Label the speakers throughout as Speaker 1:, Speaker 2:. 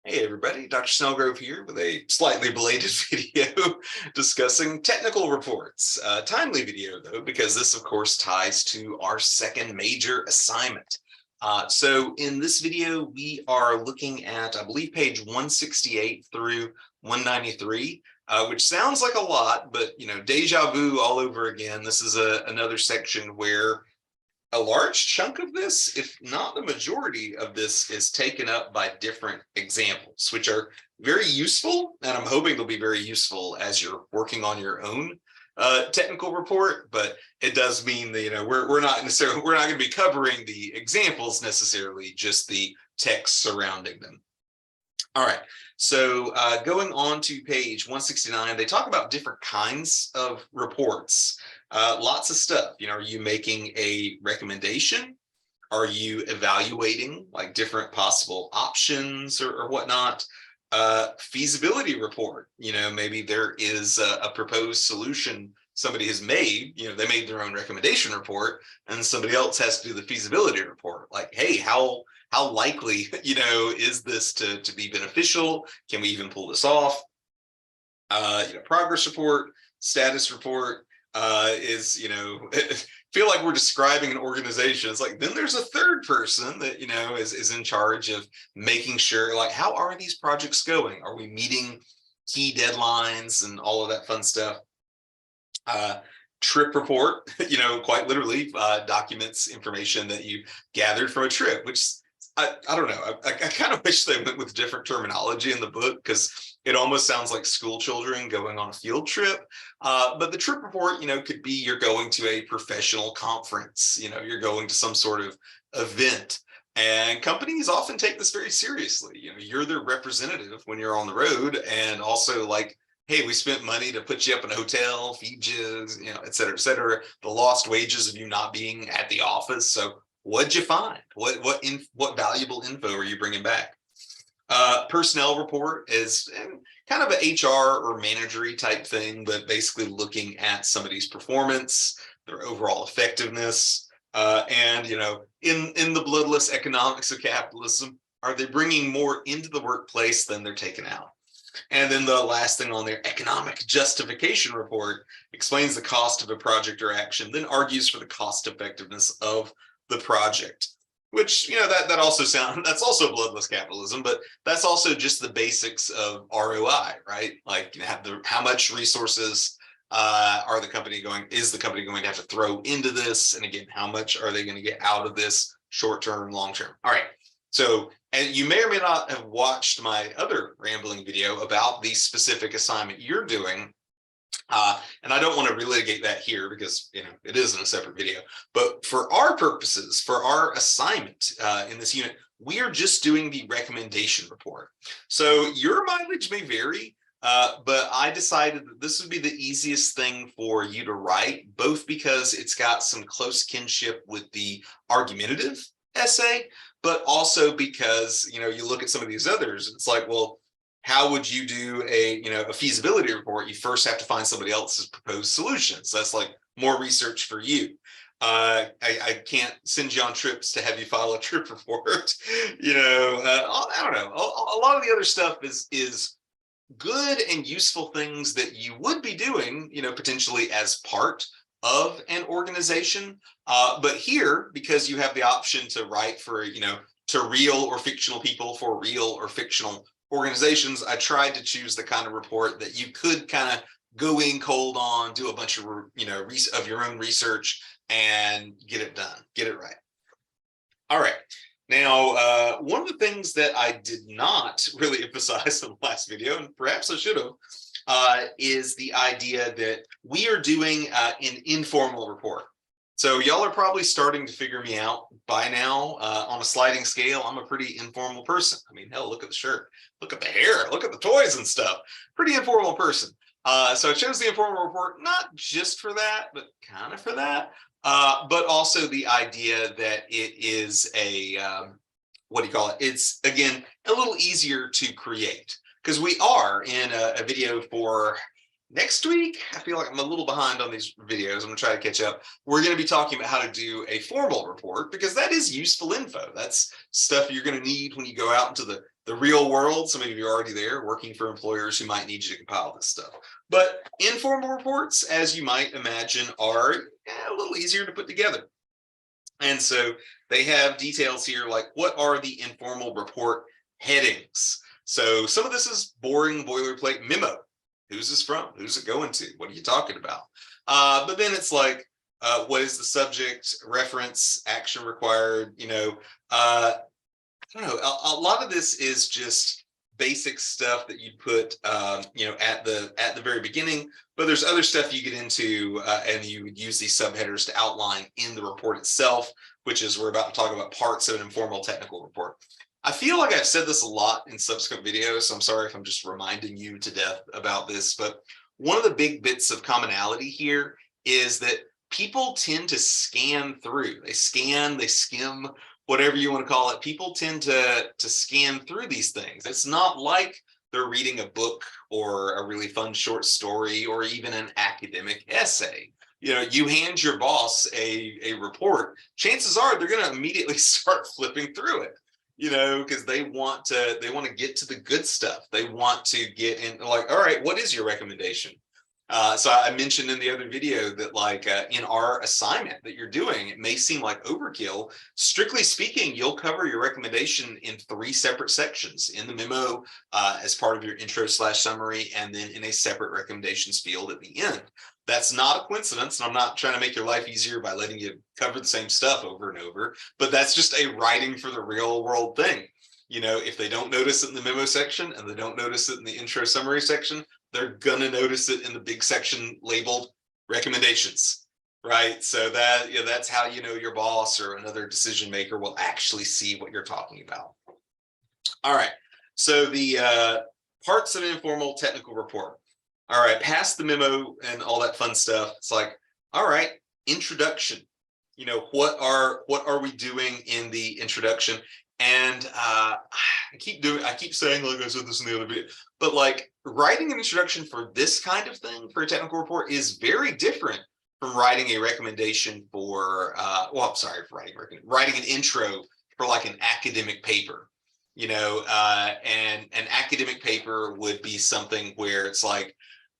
Speaker 1: Hey everybody, Dr. Snellgrove here with a slightly belated video discussing technical reports. Timely video though, because this of course ties to our second major assignment. So in this video, we are looking at, I believe, page 168 through 193, which sounds like a lot, but deja vu all over again. This is another section where a large chunk of this, if not the majority of this, is taken up by different examples, which are very useful, and I'm hoping they'll be very useful as you're working on your own technical report. But it does mean that we're not going to be covering the examples necessarily, just the text surrounding them. All right, so going on to page 169, they talk about different kinds of reports. Lots of stuff. Are you making a recommendation? Are you evaluating like different possible options or whatnot? Feasibility report. Maybe there is a proposed solution somebody has made. They made their own recommendation report, and somebody else has to do the feasibility report. Like, hey, how likely is this to be beneficial? Can we even pull this off? Progress report, status report. Feel like we're describing an organization. It's like, then there's a third person that is in charge of making sure, like, how are these projects going? Are we meeting key deadlines and all of that fun stuff? Trip report, quite literally documents information that you gathered from a trip, which I don't know. I kind of wish they went with different terminology in the book, because it almost sounds like school children going on a field trip. But the trip report, could be you're going to a professional conference, you're going to some sort of event. And companies often take this very seriously. You're their representative when you're on the road, and also like, hey, we spent money to put you up in a hotel, feed you, et cetera, et cetera. The lost wages of you not being at the office. So what'd you find? What valuable info are you bringing back? Personnel report is kind of an HR or managery type thing, but basically looking at somebody's performance, their overall effectiveness, and in the bloodless economics of capitalism, are they bringing more into the workplace than they're taking out? And then the last thing on their economic justification report explains the cost of a project or action, then argues for the cost effectiveness of the project, which, that also that's also bloodless capitalism, but that's also just the basics of ROI, right? Like, how much resources is the company going to have to throw into this? And again, how much are they going to get out of this short-term, long-term? All right. So, and you may or may not have watched my other rambling video about the specific assignment you're doing. And I don't want to relitigate that here because, it isn't a separate video. But for our purposes, for our assignment in this unit, we are just doing the recommendation report. So your mileage may vary, but I decided that this would be the easiest thing for you to write, both because it's got some close kinship with the argumentative essay, but also because, you look at some of these others, it's like, well, how would you do a feasibility report? You first have to find somebody else's proposed solutions. That's like more research for you. I can't send you on trips to have you file a trip report. I don't know. A lot of the other stuff is good and useful things that you would be doing, potentially as part of an organization. But here, because you have the option to write for, to real or fictional people for real or fictional organizations, I tried to choose the kind of report that you could kind of go in cold on, do a bunch of, of your own research and get it done, get it right. All right. Now, one of the things that I did not really emphasize in the last video, and perhaps I should have, is the idea that we are doing an informal report. So y'all are probably starting to figure me out by now. On a sliding scale, I'm a pretty informal person. I mean, hell, look at the shirt, look at the hair, look at the toys and stuff. Pretty informal person. So I chose the informal report, not just for that, but kind of for that. But also the idea that it is a, it's, again, a little easier to create. Because we are in a video for next week. I feel like I'm a little behind on these videos. I'm going to try to catch up. We're going to be talking about how to do a formal report, because that is useful info. That's stuff you're going to need when you go out into the the real world, some of you are already there working for employers who might need you to compile this stuff. But informal reports, as you might imagine, are a little easier to put together. And so they have details here like what are the informal report headings. So some of this is boring boilerplate memo. Who's this from? Who's it going to? What are you talking about? But then it's like, what is the subject, reference, action required? I don't know. A lot of this is just basic stuff that you put, at the very beginning. But there's other stuff you get into, and you would use these subheaders to outline in the report itself, which is we're about to talk about parts of an informal technical report. I feel like I've said this a lot in subsequent videos, so I'm sorry if I'm just reminding you to death about this. But one of the big bits of commonality here is that people tend to scan through. They scan, they skim, whatever you want to call it. People tend to scan through these things. It's not like they're reading a book or a really fun short story or even an academic essay. You hand your boss a report, chances are they're going to immediately start flipping through it, because they want to get to the good stuff. They want to get in, like, all right, what is your recommendation? So I mentioned in the other video that in our assignment that you're doing, it may seem like overkill. Strictly speaking, you'll cover your recommendation in 3 separate sections: in the memo, as part of your intro/summary, and then in a separate recommendations field at the end. That's not a coincidence, and I'm not trying to make your life easier by letting you cover the same stuff over and over, but that's just a writing for the real world thing. If they don't notice it in the memo section and they don't notice it in the intro summary section, they're going to notice it in the big section labeled recommendations, right? So that's how your boss or another decision maker will actually see what you're talking about. All right, so the parts of an informal technical report. All right, past the memo and all that fun stuff, it's like, all right, introduction. What are we doing in the introduction? And I keep saying, like I said this in the other video, but like writing an introduction for this kind of thing for a technical report is very different from writing a recommendation for, writing an intro for like an academic paper, and an academic paper would be something where it's like,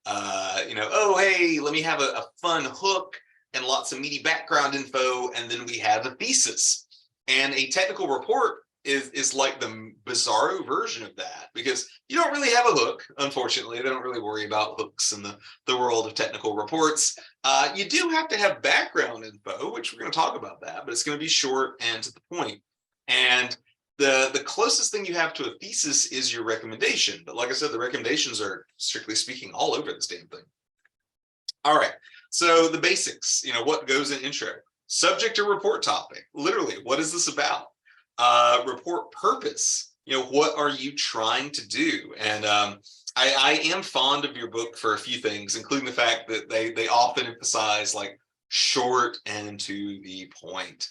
Speaker 1: oh, hey, let me have a fun hook and lots of meaty background info, and then we have a thesis. And a technical report is like the bizarro version of that, because you don't really have a hook. Unfortunately, they don't really worry about hooks in the world of technical reports. You do have to have background info, which we're going to talk about that, but it's going to be short and to the point. And the closest thing you have to a thesis is your recommendation. But like I said, the recommendations are, strictly speaking, all over this damn thing. All right, so the basics, what goes in intro? Subject or report topic. Literally, what is this about? Report purpose. What are you trying to do? And I am fond of your book for a few things, including the fact that they often emphasize like short and to the point.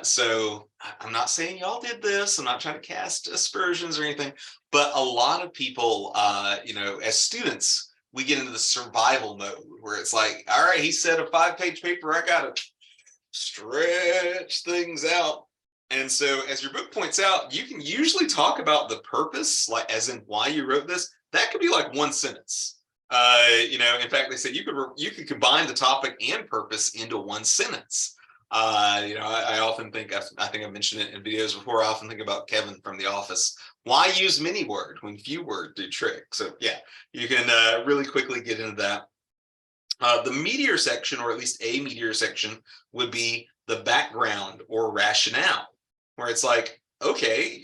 Speaker 1: So I'm not saying y'all did this. I'm not trying to cast aspersions or anything, but a lot of people, as students, we get into the survival mode where it's like, all right, he said a 5-page paper, I got to stretch things out. And so as your book points out, you can usually talk about the purpose, like as in why you wrote this. That could be like 1 sentence. In fact, they said you could combine the topic and purpose into 1 sentence. I often think, I think I've mentioned it in videos before, I often think about Kevin from The Office. Why use many word when few word do trick? So yeah, you can really quickly get into that. The meteor section, or at least a meteor section, would be the background or rationale, where it's like, okay,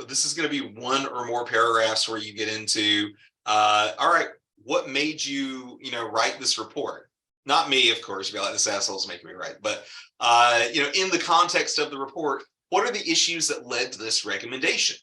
Speaker 1: this is going to be 1 or more paragraphs where you get into, all right, what made you, write this report? Not me, of course, you'd be like, this asshole's making me write, but, in the context of the report, what are the issues that led to this recommendation?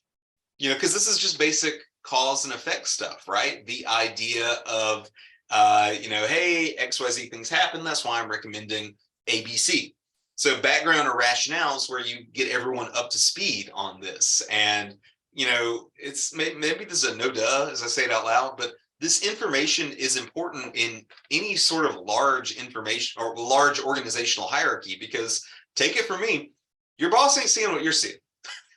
Speaker 1: Because this is just basic cause and effect stuff, right? The idea of, hey, XYZ things happen, that's why I'm recommending ABC. So background or rationales where you get everyone up to speed on this. And, it's maybe this is a no duh as I say it out loud, but this information is important in any sort of large information or large organizational hierarchy, because take it from me, your boss ain't seeing what you're seeing.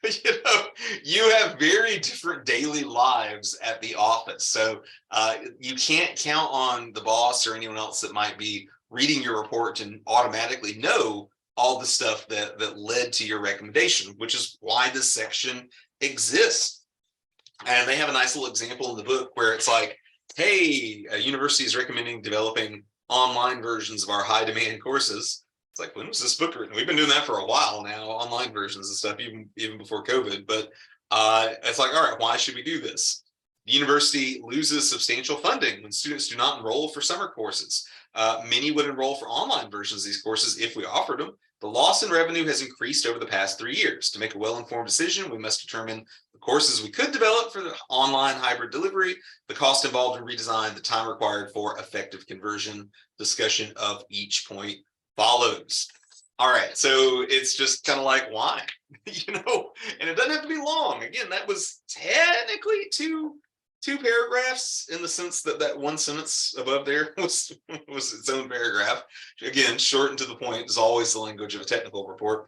Speaker 1: You have very different daily lives at the office. So you can't count on the boss or anyone else that might be reading your report to automatically know all the stuff that led to your recommendation, which is why this section exists. And they have a nice little example in the book where it's like, hey, a university is recommending developing online versions of our high demand courses. It's like, when was this book written? We've been doing that for a while now, online versions and stuff, even before COVID. But it's like, all right, why should we do this? The university loses substantial funding when students do not enroll for summer courses. Many would enroll for online versions of these courses if we offered them. The loss in revenue has increased over the past 3 years. To make a well-informed decision, we must determine the courses we could develop for the online hybrid delivery, the cost involved in redesign, the time required for effective conversion. Discussion of each point follows. All right, so it's just kind of like, why? And it doesn't have to be long. Again, that was technically two paragraphs, in the sense that that one sentence above there was its own paragraph. Again, short and to the point is always the language of a technical report.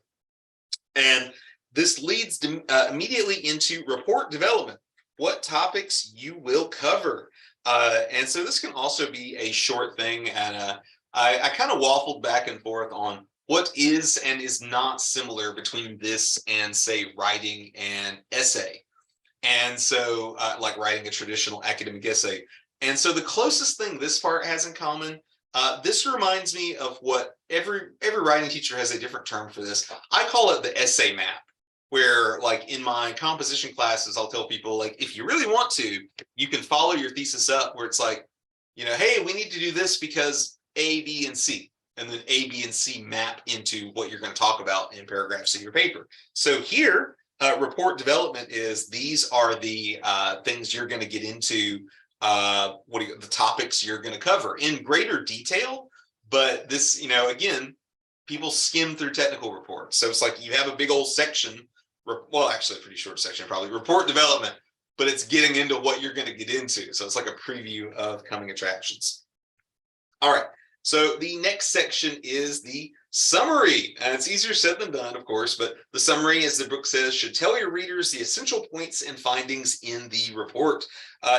Speaker 1: And this leads immediately into report development, what topics you will cover. And so this can also be a short thing. And I kind of waffled back and forth on what is and is not similar between this and, say, writing an essay. And so like writing a traditional academic essay. And so the closest thing this part has in common, this reminds me of what every writing teacher has a different term for this. I call it the essay map, where like in my composition classes, I'll tell people, like, if you really want to, you can follow your thesis up where it's like, hey, we need to do this because A, B, and C. And then A, B, and C map into what you're going to talk about in paragraphs of your paper. So here, report development is, these are the things you're going to get into, the topics you're going to cover in greater detail. But this, again, people skim through technical reports. So it's like you have a big old section, well, actually a pretty short section, probably, report development, but it's getting into what you're going to get into. So it's like a preview of coming attractions. All right. So the next section is the summary, and it's easier said than done, of course, but the summary, as the book says, should tell your readers the essential points and findings in the report.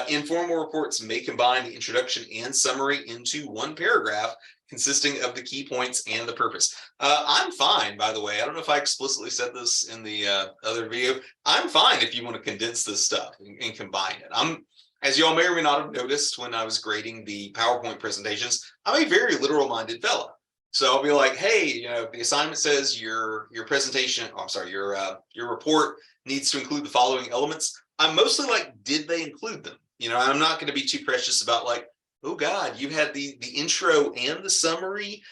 Speaker 1: Informal reports may combine the introduction and summary into one paragraph, consisting of the key points and the purpose. I'm fine, by the way. I don't know if I explicitly said this in the other video. I'm fine if you want to condense this stuff and combine it. As you all may or may not have noticed when I was grading the PowerPoint presentations, I'm a very literal-minded fellow. So I'll be like, hey, the assignment says your presentation, your report needs to include the following elements. I'm mostly like, did they include them? I'm not going to be too precious about like, oh God, you had the intro and the summary,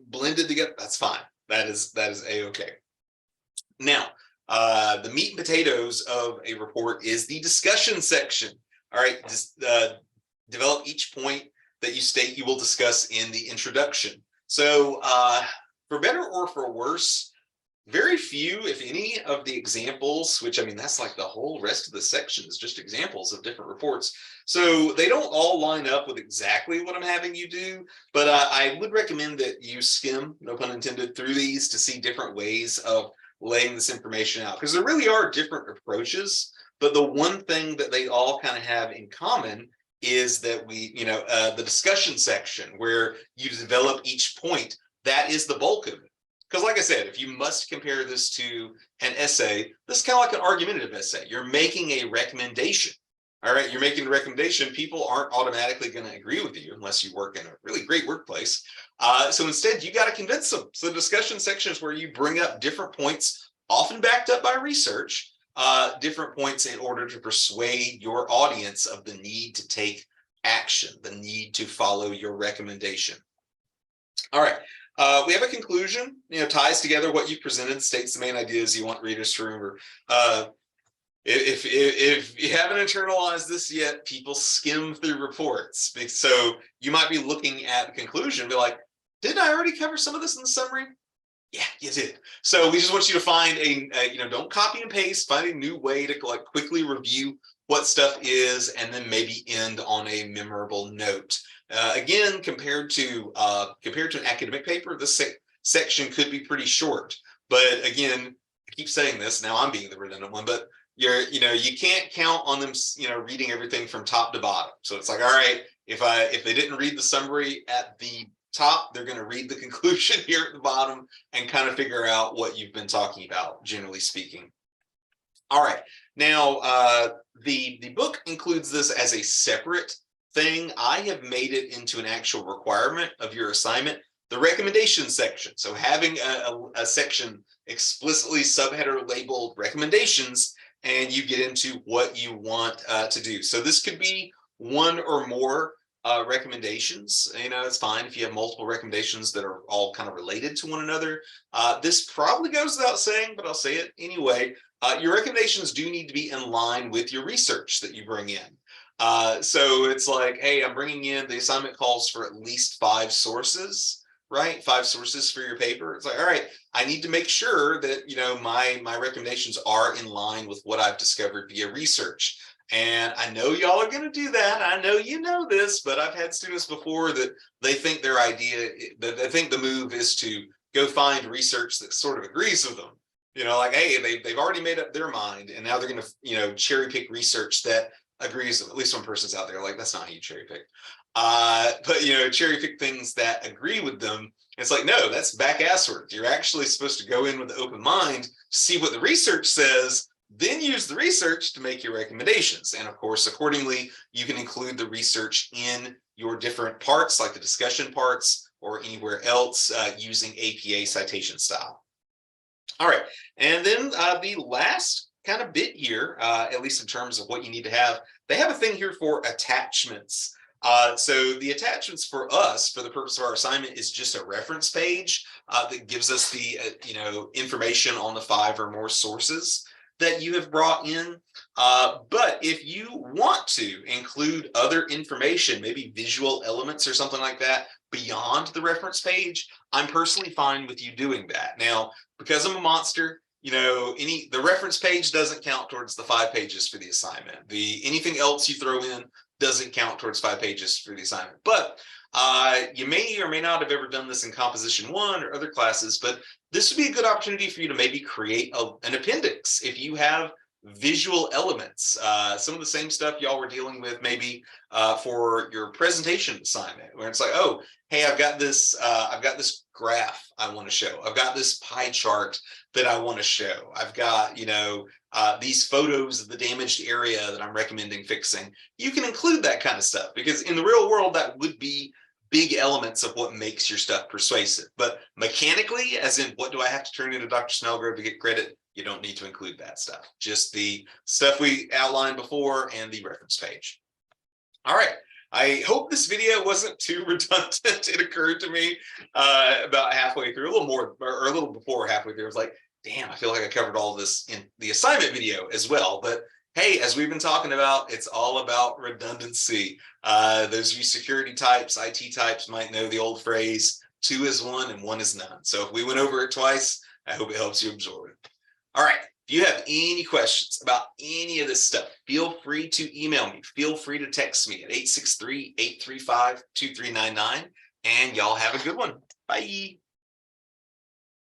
Speaker 1: blended together. That's fine. That is a-okay. Now, the meat and potatoes of a report is the discussion section. All right, just develop each point that you state you will discuss in the introduction. So for better or for worse, very few, if any, of the examples, which, that's like the whole rest of the section is just examples of different reports. So they don't all line up with exactly what I'm having you do, but I would recommend that you skim, no pun intended, through these to see different ways of laying this information out, because there really are different approaches. But the one thing that they all kind of have in common is that the discussion section where you develop each point, that is the bulk of it. Because like I said, if you must compare this to an essay, this is kind of like an argumentative essay. You're making a recommendation. All right, you're making a recommendation. People aren't automatically going to agree with you unless you work in a really great workplace. So instead, you got to convince them. So the discussion section is where you bring up different points, often backed up by research, different points in order to persuade your audience of the need to take action, the need to follow your recommendation. All right. We have a conclusion, ties together what you presented, states the main ideas you want readers to remember. If you haven't internalized this yet, people skim through reports. So you might be looking at the conclusion and be like, didn't I already cover some of this in the summary? Yeah, you did. So we just want you to find don't copy and paste, find a new way to like quickly review what stuff is, and then maybe end on a memorable note. Again, compared to an academic paper, this section could be pretty short. But again, keep saying this, now I'm being the redundant one, but you can't count on them, reading everything from top to bottom. So it's like, all right, if they didn't read the summary at the top, they're going to read the conclusion here at the bottom and kind of figure out what you've been talking about, generally speaking. All right, now the book includes this as a separate thing. I have made it into an actual requirement of your assignment, the recommendation section. So having a section explicitly subheader labeled recommendations, and you get into what you want to do. So this could be one or more recommendations. It's fine if you have multiple recommendations that are all kind of related to one another. This probably goes without saying, but I'll say it anyway. Your recommendations do need to be in line with your research that you bring in. So it's like, hey, I'm bringing in, the assignment calls for at least 5 sources, right? 5 sources for your paper. It's like, all right, I need to make sure that, my recommendations are in line with what I've discovered via research. And I know y'all are going to do that. I know you know this, but I've had students before that they think they think the move is to go find research that sort of agrees with them. Like, hey, they've already made up their mind, and now they're going to, cherry pick research that agrees with them. At least one person's out there like, that's not how you cherry pick. But cherry pick things that agree with them. It's like, no, that's back-assward. You're actually supposed to go in with an open mind, see what the research says, then use the research to make your recommendations. And of course, accordingly, you can include the research in your different parts, like the discussion parts or anywhere else, using APA citation style. All right, and then the last kind of bit here, at least in terms of what you need to have, they have a thing here for attachments. So the attachments for us, for the purpose of our assignment, is just a reference page that gives us the information on the 5 or more sources that you have brought in. But if you want to include other information, maybe visual elements or something like that, beyond the reference page, I'm personally fine with you doing that. Now, because I'm a monster, the reference page doesn't count towards the 5 pages for the assignment. Anything else you throw in doesn't count towards 5 pages for the assignment. But you may or may not have ever done this in Composition 1 or other classes, but this would be a good opportunity for you to maybe create an appendix if you have visual elements. Some of the same stuff y'all were dealing with maybe for your presentation assignment, where it's like, oh, hey, I've got this graph I want to show. I've got this pie chart that I want to show. I've got, these photos of the damaged area that I'm recommending fixing. You can include that kind of stuff, because in the real world, that would be big elements of what makes your stuff persuasive. But mechanically, as in what do I have to turn into Dr. Snellgrove to get credit, you don't need to include that stuff. Just the stuff we outlined before and the reference page. All right. I hope this video wasn't too redundant. It occurred to me about halfway through, a little more, or a little before halfway through. I was like, damn, I feel like I covered all this in the assignment video as well. But hey, as we've been talking about, it's all about redundancy. Those of you security types, IT types might know the old phrase, 2 is 1 and 1 is none. So if we went over it twice, I hope it helps you absorb it. All right. If you have any questions about any of this stuff, feel free to email me. Feel free to text me at 863-835-2399. And y'all have a good one. Bye.